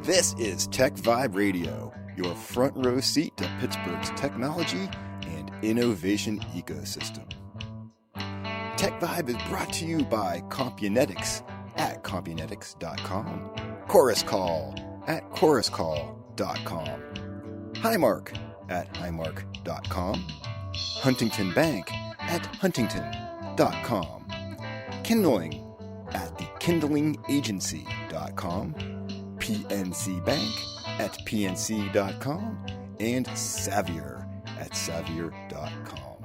This is TechVibe Radio, your front row seat to Pittsburgh's technology and innovation ecosystem. TechVibe is brought to you by Compunetics at Compunetics.com, Chorus Call at ChorusCall.com, Highmark at Highmark.com, Huntington Bank at Huntington.com, Kindling at thekindlingagency.com, PNC Bank at PNC.com, and Savier at Savier.com.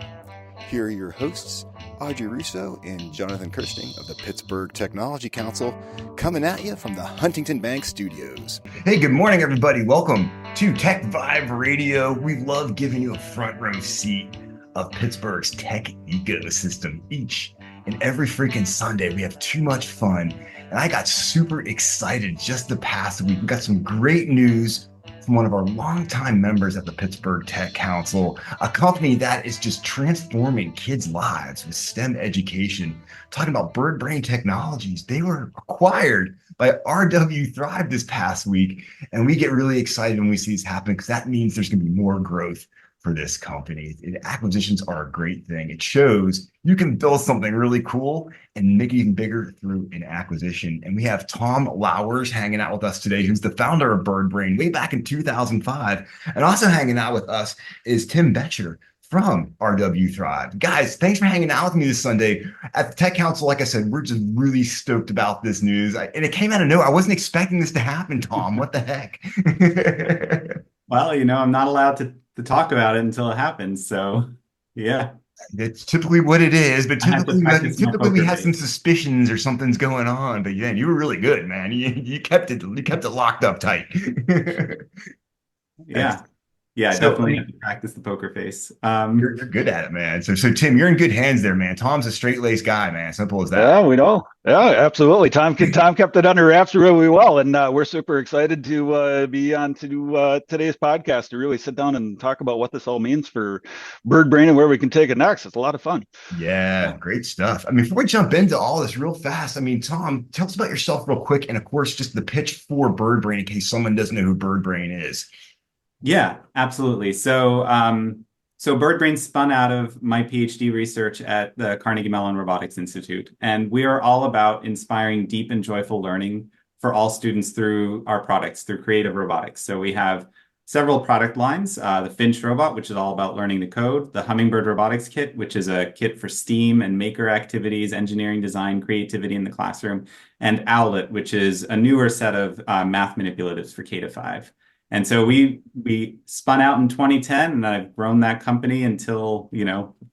Here are your hosts, Audrey Russo and Jonathan Kirsting of the Pittsburgh Technology Council, coming at you from the Huntington Bank studios. Hey, good morning, everybody. Welcome to TechVibe Radio. We love giving you a front row seat of Pittsburgh's tech ecosystem each and every freaking Sunday. We have too much fun. And I got super excited just the past week. We got some great news from one of our longtime members at the Pittsburgh Tech Council, a company that is just transforming kids' lives with STEM education. Talking about BirdBrain Technologies. They were acquired by RW Thrive this past week. And we get really excited when we see this happen because that means there's going to be more growth for this company. Acquisitions are a great thing. It shows you can build something really cool and make it even bigger through an acquisition. And we have Tom Lauwers hanging out with us today, who's the founder of BirdBrain way back in 2005. And also hanging out with us is Timm Boettcher from RW Thrive. Guys, thanks for hanging out with me this Sunday. At the Tech Council, like I said, we're just really stoked about this news. And it came out of nowhere. I wasn't expecting this to happen, Tom. What the heck? Well, I'm not allowed to talk about it until it happens. So, yeah. It's typically what it is, but typically we had some suspicions or something's going on. But yeah, you were really good, man. You kept it locked up tight. Yeah. Yeah, so, definitely have to practice the poker face. You're good at it, man. So Tim, you're in good hands there, man. Tom's a straight-laced guy, man. Simple as that. Yeah, we know. Yeah, absolutely. Tom kept it under wraps really well, and we're super excited to be on to today's podcast to really sit down and talk about what this all means for BirdBrain and where we can take it next. It's a lot of fun. Yeah, great stuff. I mean, before we jump into all this real fast, I mean, Tom, tell us about yourself real quick, and of course, just the pitch for BirdBrain in case someone doesn't know who BirdBrain is. Yeah, absolutely. So BirdBrain spun out of my PhD research at the Carnegie Mellon Robotics Institute. And we are all about inspiring deep and joyful learning for all students through our products, through creative robotics. So we have several product lines, the Finch robot, which is all about learning to code, the Hummingbird Robotics Kit, which is a kit for STEAM and maker activities, engineering, design, creativity in the classroom, and Owlet, which is a newer set of math manipulatives for K-5. And so we spun out in 2010, and I've grown that company until,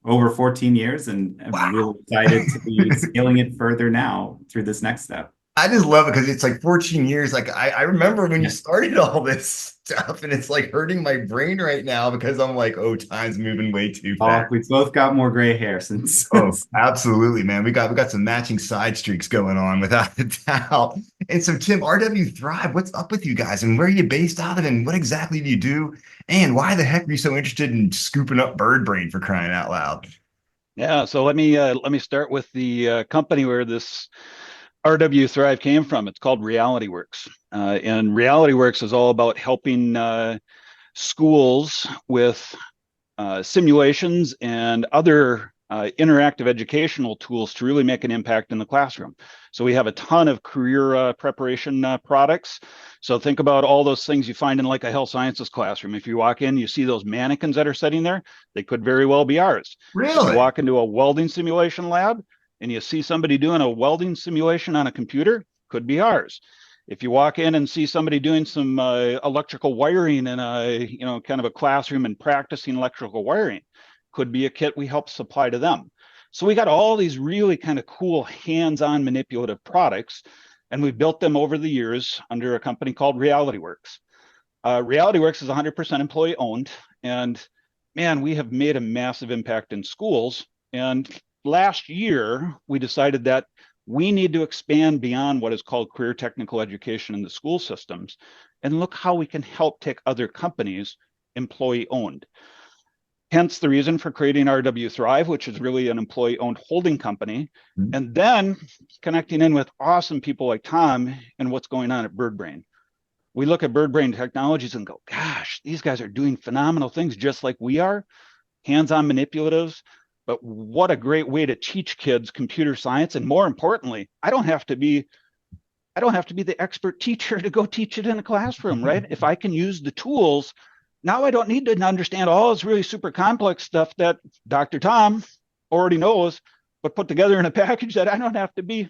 over 14 years, and I'm really excited to be scaling it further now through this next step. I just love it because it's like 14 years. Like I remember when you started all this stuff, and it's like hurting my brain right now because I'm like, oh, time's moving way too fast. We've both got more gray hair since. Oh, absolutely, man. We got some matching side streaks going on without a doubt. And so, Tim, RW Thrive, what's up with you guys, and where are you based out of, and what exactly do you do, and why the heck are you so interested in scooping up BirdBrain, for crying out loud? Yeah, so let me start with the company where this RW Thrive came from. It's called RealityWorks. And RealityWorks is all about helping schools with simulations and other interactive educational tools to really make an impact in the classroom. So we have a ton of career preparation products. So think about all those things you find in like a health sciences classroom. If you walk in, you see those mannequins that are sitting there, they could very well be ours. Really? If you walk into a welding simulation lab, and you see somebody doing a welding simulation on a computer, could be ours. If you walk in and see somebody doing some electrical wiring in a, kind of a classroom and practicing electrical wiring, could be a kit we help supply to them. So we got all these really kind of cool hands-on manipulative products, and we've built them over the years under a company called RealityWorks. RealityWorks is 100% employee owned, and man, we have made a massive impact in schools. And last year, we decided that we need to expand beyond what is called career technical education in the school systems and look how we can help take other companies employee-owned. Hence the reason for creating RW Thrive, which is really an employee-owned holding company, and then connecting in with awesome people like Tom and what's going on at BirdBrain. we look at BirdBrain Technologies and go, gosh, these guys are doing phenomenal things just like we are, hands-on manipulatives. But what a great way to teach kids computer science. And more importantly, I don't have to be the expert teacher to go teach it in a classroom, right? If I can use the tools, now I don't need to understand all this really super complex stuff that Dr. Tom already knows, but put together in a package that I don't have to be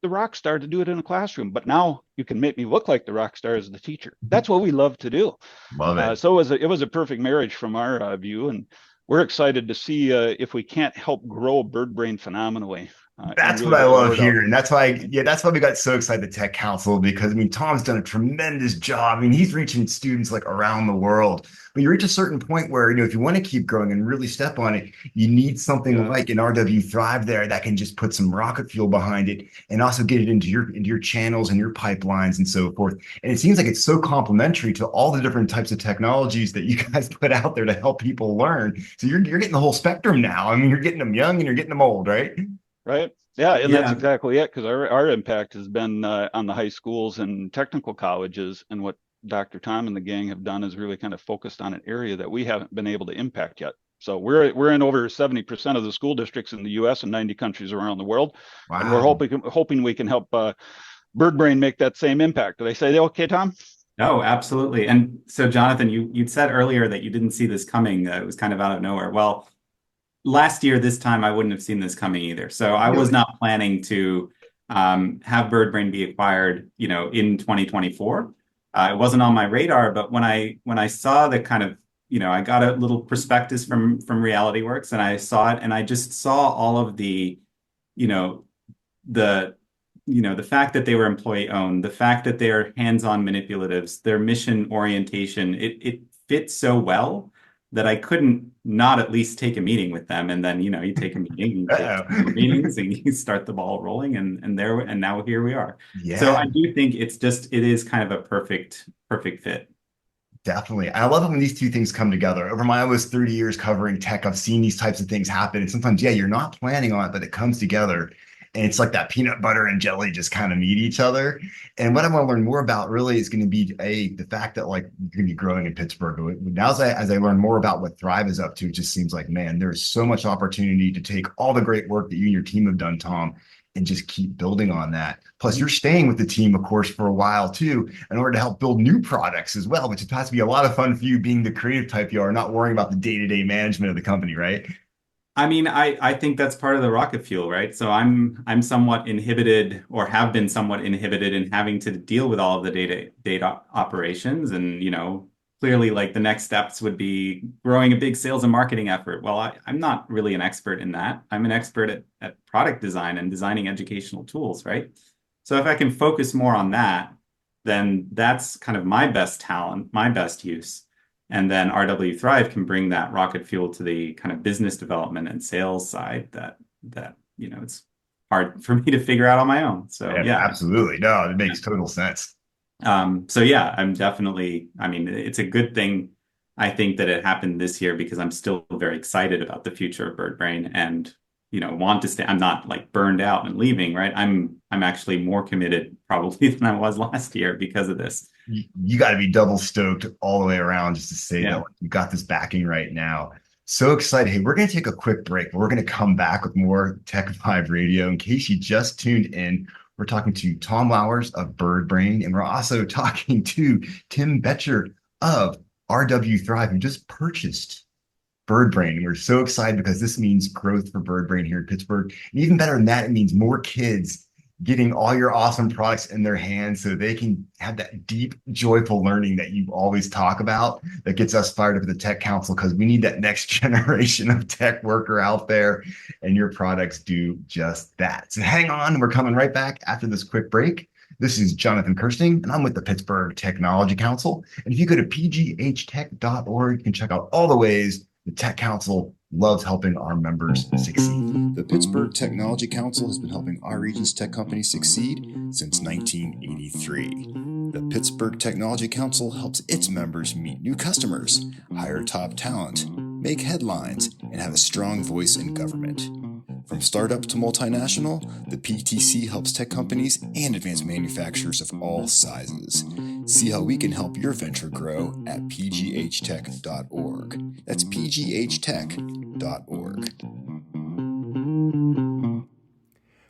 the rock star to do it in a classroom. But now you can make me look like the rock star as the teacher. That's what we love to do. Love it. So it was a perfect marriage from our view, and we're excited to see if we can't help grow BirdBrain phenomenally. That's really what I love out. hearing. That's why we got so excited at Tech Council, because I mean, Tom's done a tremendous job. I mean, he's reaching students like around the world. But you reach a certain point where, if you want to keep growing and really step on it, you need something like an RW Thrive there that can just put some rocket fuel behind it and also get it into your channels and your pipelines and so forth. And it seems like it's so complementary to all the different types of technologies that you guys put out there to help people learn. So you're getting the whole spectrum now. I mean, you're getting them young and you're getting them old, right? Right. Yeah, and that's exactly it, because our impact has been on the high schools and technical colleges, and what Dr. Tom and the gang have done is really kind of focused on an area that we haven't been able to impact yet. So we're in over 70% of the school districts in the U.S. and 90 countries around the world, wow. And we're hoping we can help BirdBrain make that same impact. Did I say that okay, Tom? No, absolutely. And so, Jonathan, you'd said earlier that you didn't see this coming. It was kind of out of nowhere. Well, last year, this time, I wouldn't have seen this coming either. So I was not planning to have BirdBrain be acquired, in 2024. It wasn't on my radar, but when I saw the kind of, I got a little prospectus from RealityWorks, and I saw it, and I just saw all of the, the fact that they were employee owned, the fact that they're hands-on manipulatives, their mission orientation, it fits so well that I couldn't not at least take a meeting with them. And then, you take a meeting, you take meetings, and you start the ball rolling, and now here we are. Yeah. So I do think it is kind of a perfect fit. Definitely. I love it when these two things come together. Over my almost 30 years covering tech, I've seen these types of things happen. And sometimes, you're not planning on it, but it comes together. And it's like that peanut butter and jelly just kind of meet each other. And what I want to learn more about really is going to be the fact that you're going to be growing in Pittsburgh. Now, as I learn more about what Thrive is up to, it just seems like, man, there's so much opportunity to take all the great work that you and your team have done, Tom, and just keep building on that. Plus, you're staying with the team, of course, for a while too, in order to help build new products as well, which has to be a lot of fun for you being the creative type you are, not worrying about the day-to-day management of the company, right? I mean, I think that's part of the rocket fuel, right? So I'm somewhat inhibited, or have been somewhat inhibited, in having to deal with all of the data operations. And, clearly the next steps would be growing a big sales and marketing effort. Well, I'm not really an expert in that. I'm an expert at product design and designing educational tools, right? So if I can focus more on that, then that's kind of my best talent, my best use. And then RW Thrive can bring that rocket fuel to the kind of business development and sales side that it's hard for me to figure out on my own. So yeah, absolutely. No, it makes total sense. So yeah, it's a good thing, I think, that it happened this year, because I'm still very excited about the future of BirdBrain, and want to stay. I'm not burned out and leaving, right? I'm actually more committed probably than I was last year because of this. You got to be double stoked all the way around just to say that you got this backing right now. So excited. Hey, we're going to take a quick break. We're going to come back with more TechVibe Radio. In case you just tuned in, we're talking to Tom Lauwers of BirdBrain, and we're also talking to Timm Boettcher of RW Thrive, who just purchased BirdBrain. We're so excited because this means growth for BirdBrain here in Pittsburgh. And even better than that, it means more kids getting all your awesome products in their hands so they can have that deep, joyful learning that you always talk about, that gets us fired up at the Tech Council, because we need that next generation of tech worker out there, and your products do just that. So hang on, we're coming right back after this quick break. This is Jonathan Kirsting, and I'm with the Pittsburgh Technology Council. And if you go to pghtech.org, you can check out all the ways the Tech Council loves helping our members succeed. The Pittsburgh Technology Council has been helping our region's tech companies succeed since 1983. The Pittsburgh Technology Council helps its members meet new customers, hire top talent, make headlines, and have a strong voice in government. From startup to multinational, the PTC helps tech companies and advanced manufacturers of all sizes. See how we can help your venture grow at pghtech.org. That's pghtech.org.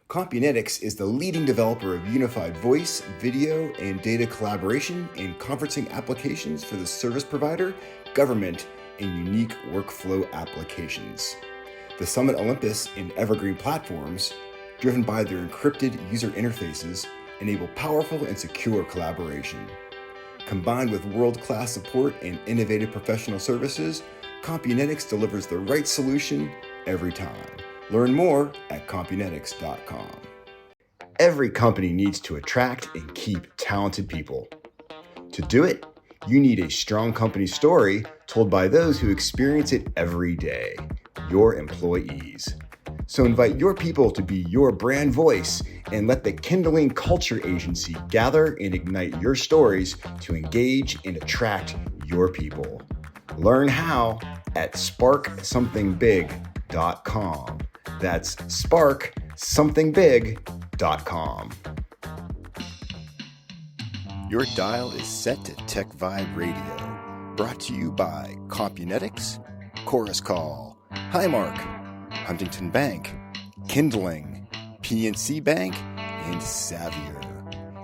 Compunetics is the leading developer of unified voice, video, and data collaboration and conferencing applications for the service provider, government, and unique workflow applications. The Summit Olympus and Evergreen platforms, driven by their encrypted user interfaces, enable powerful and secure collaboration. Combined with world-class support and innovative professional services, Compunetics delivers the right solution every time. Learn more at compunetics.com. Every company needs to attract and keep talented people. To do it, you need a strong company story told by those who experience it every day, your employees. So invite your people to be your brand voice and let the Kindling Culture Agency gather and ignite your stories to engage and attract your people. Learn how at sparksomething.big.com. That's sparksomething.big.com. Your dial is set to TechVibe Radio, brought to you by Compunetics, Chorus Call, Highmark, Huntington Bank, Kindling, PNC Bank, and Xavier.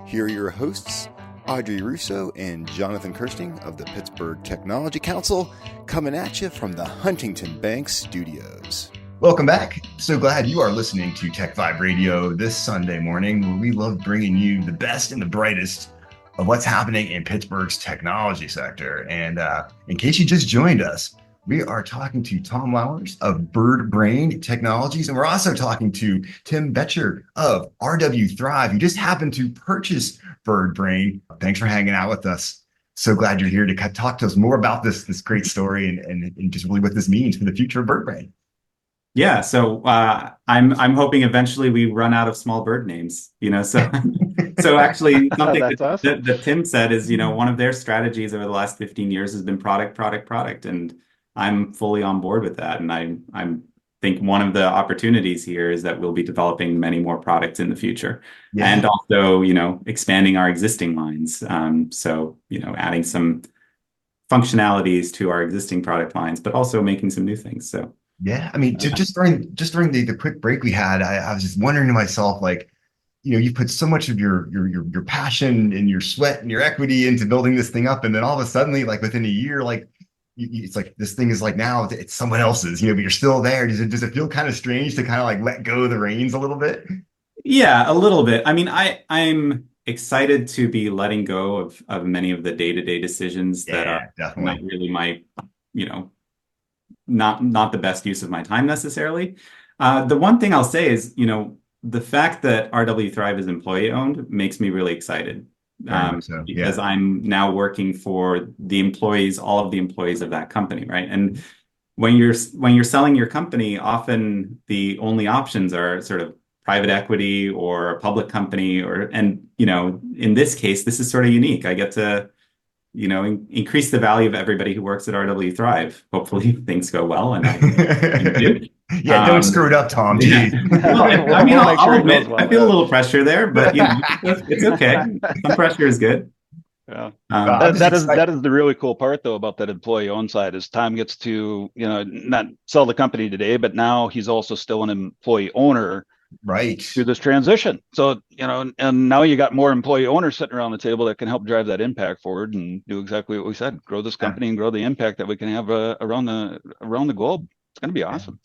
Here are your hosts, Audrey Russo and Jonathan Kirsting of the Pittsburgh Technology Council, coming at you from the Huntington Bank studios. Welcome back. So glad you are listening to TechVibe Radio this Sunday morning, where we love bringing you the best and the brightest of what's happening in Pittsburgh's technology sector. And in case you just joined us, we are talking to Tom Lauwers of BirdBrain Technologies, and we're also talking to Timm Boettcher of RW Thrive, who just happened to purchase BirdBrain. Thanks for hanging out with us. So glad you're here to talk to us more about this great story and just really what this means for the future of BirdBrain. Yeah, so I'm hoping eventually we run out of small bird names, so so actually something awesome. that Timm said is, one of their strategies over the last 15 years has been product, and I'm fully on board with that. And I think one of the opportunities here is that we'll be developing many more products in the future, and also, expanding our existing lines. So, adding some functionalities to our existing product lines, but also making some new things. So. Yeah, I mean, just during the quick break we had, I was just wondering to myself, like, you put so much of your passion and your sweat and your equity into building this thing up, and then all of a sudden, like within a year, like it's like this thing is like now it's someone else's, but you're still there. Does it feel kind of strange to kind of like let go of the reins a little bit? Yeah, a little bit. I mean, I'm excited to be letting go of many of the day-to-day decisions that are definitely my not the best use of my time necessarily. The one thing I'll say is, the fact that RW Thrive is employee owned makes me really excited, because I'm now working for the employees, all of the employees of that company, right? And when you're selling your company, often the only options are sort of private equity or a public company, and in this case, this is sort of unique. I get to increase the value of everybody who works at RW Thrive. Hopefully things go well, and I do. Yeah, don't screw it up, Tom. Yeah. Well, I mean, I'll admit, I feel a little pressure there, but it's okay. Some pressure is good. Yeah, that is the really cool part, though, about that employee-owned side is Tom gets to not sell the company today, but now he's also still an employee owner. Right. Through this transition. So, and now you got more employee owners sitting around the table that can help drive that impact forward and do exactly what we said, grow this company and grow the impact that we can have around the globe. It's going to be awesome.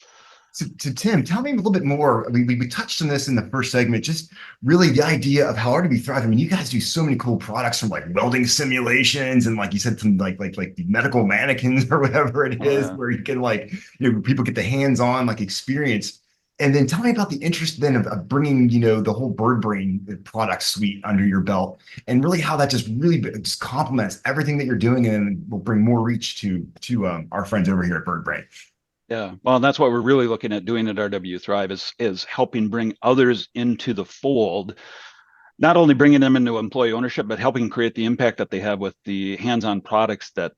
So Timm, tell me a little bit more. I mean, we touched on this in the first segment, just really the idea of how RW Thrive. I mean, you guys do so many cool products, from like welding simulations and, like you said, some like the medical mannequins or whatever it is, where you can people get the hands-on experience. And then tell me about the interest then of bringing, the whole BirdBrain product suite under your belt, and really how that just complements everything that you're doing and will bring more reach to our friends over here at BirdBrain. Yeah, well, that's what we're really looking at doing at RW Thrive is helping bring others into the fold, not only bringing them into employee ownership, but helping create the impact that they have with the hands-on products that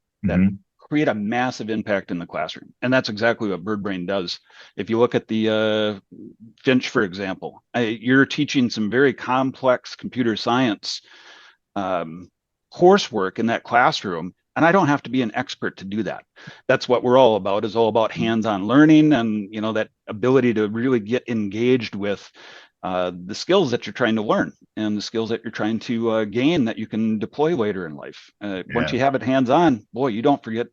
create a massive impact in the classroom. And that's exactly what BirdBrain does. If you look at the Finch, for example, you're teaching some very complex computer science coursework in that classroom, and I don't have to be an expert to do that. That's what we're all about, is all about hands-on learning and, that ability to really get engaged with the skills that you're trying to learn and the skills that you're trying to gain that you can deploy later in life. Once you have it hands-on, boy, you don't forget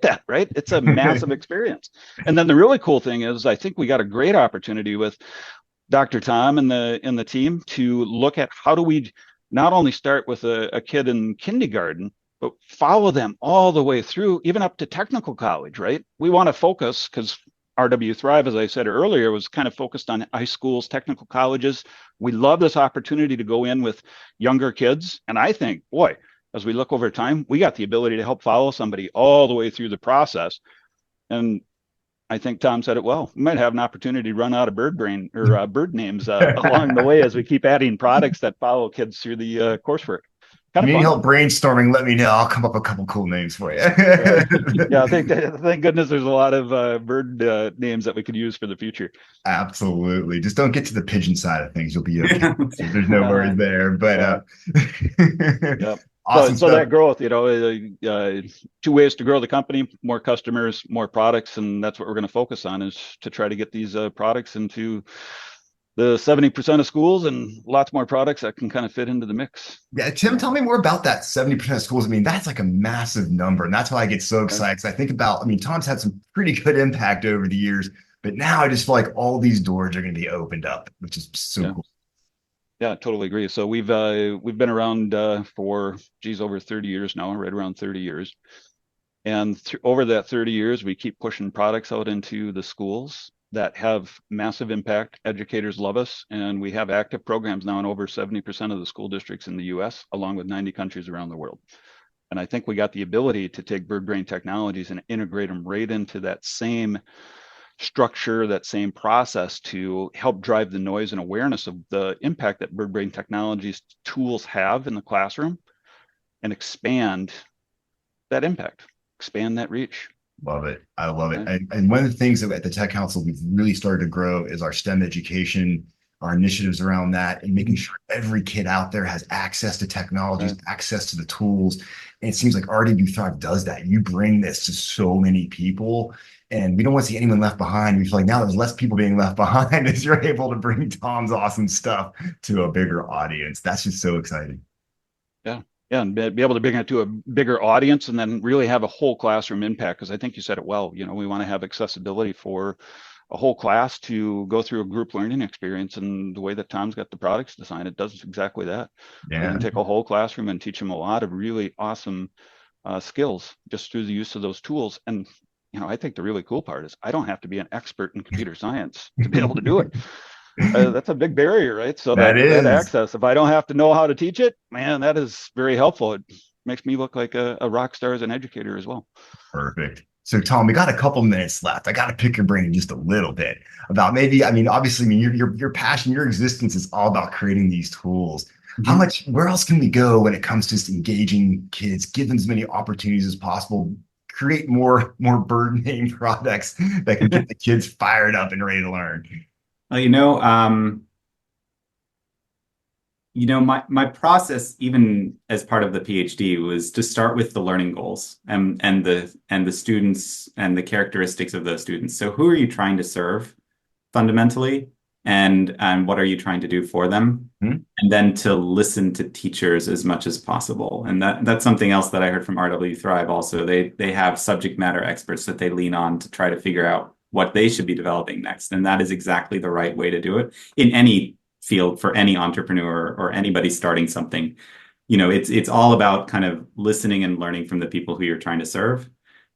that, right? It's a massive experience. And then the really cool thing is, I think we got a great opportunity with Dr. Tom and the team to look at how do we not only start with a kid in kindergarten, but follow them all the way through, even up to technical college, right? We want to focus, because RW Thrive, as I said earlier, was kind of focused on high schools, technical colleges. We love this opportunity to go in with younger kids. And I think, boy, as we look over time, we got the ability to help follow somebody all the way through the process. And I think Tom said it well. We might have an opportunity to run out of BirdBrain or bird names along the way as we keep adding products that follow kids through the coursework. If you need help brainstorming, let me know. I'll come up with a couple cool names for you. Yeah, thank goodness there's a lot of bird names that we could use for the future. Absolutely. Just don't get to the pigeon side of things. You'll be okay. So there's no worries there. But yep. Awesome. So that growth, two ways to grow the company: more customers, more products, and that's what we're going to focus on, is to try to get these products into the 70% of schools and lots more products that can kind of fit into the mix. Yeah, Tim, tell me more about that 70% of schools. I mean, that's like a massive number, and that's why I get so excited. Because I think about, Tom's had some pretty good impact over the years, but now I just feel like all these doors are going to be opened up, which is so cool. Yeah, totally agree. So we've been around for over 30 years now, right around 30 years. And over that 30 years, we keep pushing products out into the schools that have massive impact. Educators love us, and we have active programs now in over 70% of the school districts in the US, along with 90 countries around the world. And I think we got the ability to take BirdBrain Technologies and integrate them right into that same structure, that same process, to help drive the noise and awareness of the impact that BirdBrain Technologies tools have in the classroom, and expand that impact, expand that reach. Love it. I love it. And one of the things that at the Tech Council we've really started to grow is our STEM education, our initiatives around that, and making sure every kid out there has access to technologies, access to the tools. And it seems like RW Thrive does that. You bring this to so many people, and we don't want to see anyone left behind. We feel like now there's less people being left behind as you're able to bring Tom's awesome stuff to a bigger audience. That's just so exciting. Yeah, and be able to bring it to a bigger audience, and then really have a whole classroom impact. Because I think you said it well. We want to have accessibility for a whole class to go through a group learning experience, and the way that Tom's got the products designed, it does exactly that. Yeah. You can take a whole classroom and teach them a lot of really awesome skills just through the use of those tools. And I think the really cool part is I don't have to be an expert in computer science to be able to do it. That's a big barrier, right? So that access, if I don't have to know how to teach it, man, that is very helpful. It makes me look like a rock star as an educator as well. Perfect. So Tom, we got a couple minutes left. I got to pick your brain just a little bit about obviously, your passion, your existence is all about creating these tools. Mm-hmm. Where else can we go when it comes to just engaging kids, give them as many opportunities as possible, create more bird name products that can get the kids fired up and ready to learn? Well, my process, even as part of the PhD, was to start with the learning goals and the students and the characteristics of those students. So who are you trying to serve fundamentally, and what are you trying to do for them? Mm-hmm. And then to listen to teachers as much as possible. And that's something else that I heard from RW Thrive also. They have subject matter experts that they lean on to try to figure out what they should be developing next. And that is exactly the right way to do it in any field for any entrepreneur or anybody starting something. It's all about kind of listening and learning from the people who you're trying to serve.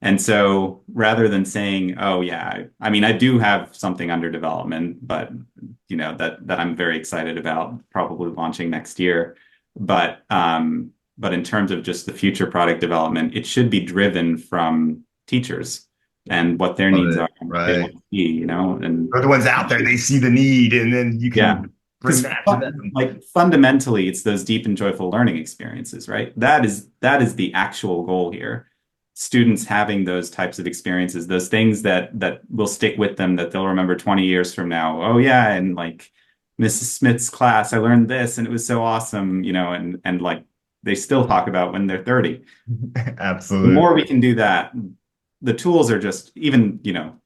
And so rather than saying, oh yeah, I do have something under development, but that I'm very excited about probably launching next year. But in terms of just the future product development, it should be driven from teachers and what their needs are, right? They want to see, and they're the ones out there. They see the need, and then you can bring that to them. Like fundamentally, it's those deep and joyful learning experiences, right? That is the actual goal here. Students having those types of experiences, those things that will stick with them, that they'll remember 20 years from now. Oh yeah, and like Mrs. Smith's class, I learned this, and it was so awesome, and like they still talk about when they're 30. Absolutely. The more we can do that, the tools are just, even,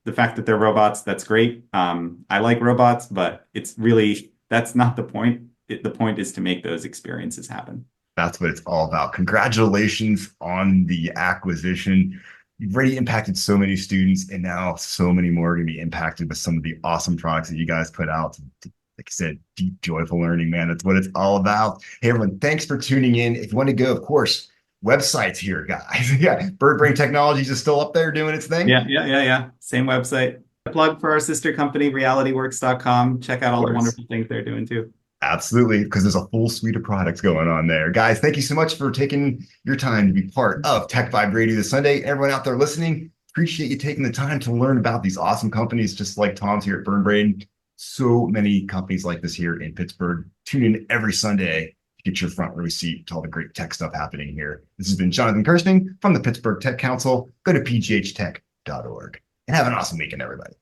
the fact that they're robots, that's great. I like robots, but it's really, that's not the point. The point is to make those experiences happen. That's what it's all about. Congratulations on the acquisition. You've already impacted so many students, and now so many more are going to be impacted with some of the awesome products that you guys put out. Like I said, deep, joyful learning, man. That's what it's all about. Hey, everyone, thanks for tuning in. If you want to go, of course, websites here, guys. Yeah, BirdBrain Technologies is still up there doing its thing. Yeah. Same website. A plug for our sister company, realityworks.com. Check out all the wonderful things they're doing too. Absolutely, because there's a full suite of products going on there. Guys, thank you so much for taking your time to be part of TechVibe Radio this Sunday. Everyone out there listening, appreciate you taking the time to learn about these awesome companies just like Tom's here at BirdBrain. So many companies like this here in Pittsburgh. Tune in every Sunday to get your front row seat to all the great tech stuff happening here. This has been Jonathan Kirsting from the Pittsburgh Tech Council. Go to pghtech.org and have an awesome weekend, everybody.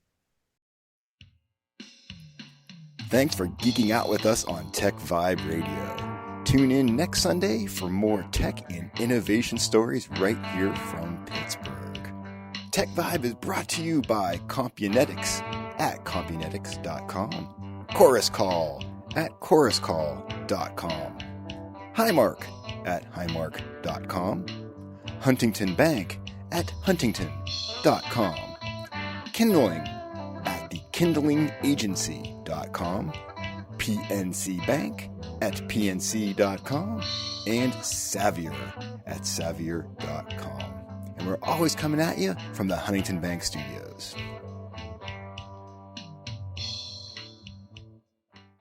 Thanks for geeking out with us on TechVibe Radio. Tune in next Sunday for more tech and innovation stories right here from Pittsburgh. TechVibe is brought to you by Compunetics at Compunetics.com, Chorus Call at ChorusCall.com, Highmark at Highmark.com, Huntington Bank at Huntington.com, Kindling at TheKindlingAgency.com, PNC Bank at PNC.com, and Savior at Savior.com. And we're always coming at you from the Huntington Bank Studios.